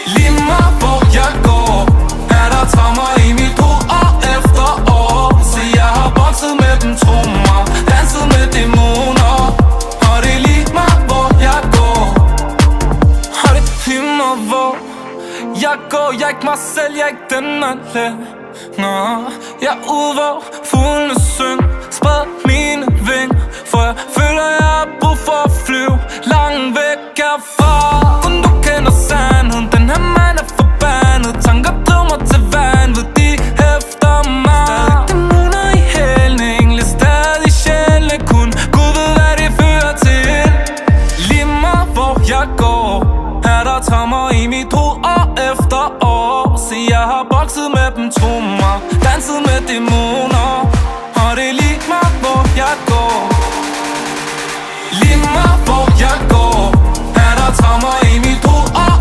Lige meget hvor jeg går, er der traumer i mit hoved år efter år. Så jeg har bokset med dem, tro mig, danset med dæmoner. Og det er lige meget hvor jeg går, og det er lige meget hvor jeg går. Jeg er ikke mig selv, jeg er ikke den man længere. Jeg er ude hvor fuglene synger, spred mine vinger, for jeg føler jeg har brug for at flyve langt væk herfra. Kun du kender sandheden, den her mand er forbandet. Tanker driver mig til vanvid, de hæfter mig. Stadig dæmoner i hælene, engle stadig sjældne. Kun Gud ved hvad det fører til. Lige meget hvor jeg går, er der traumer i mit hoved år efter år. Så jeg har bokset med dem, tro mig, danset med dæmoner. Og det er lige meget hvor jeg går. Lige meget hvor jeg går, er der traumer i mit hoved år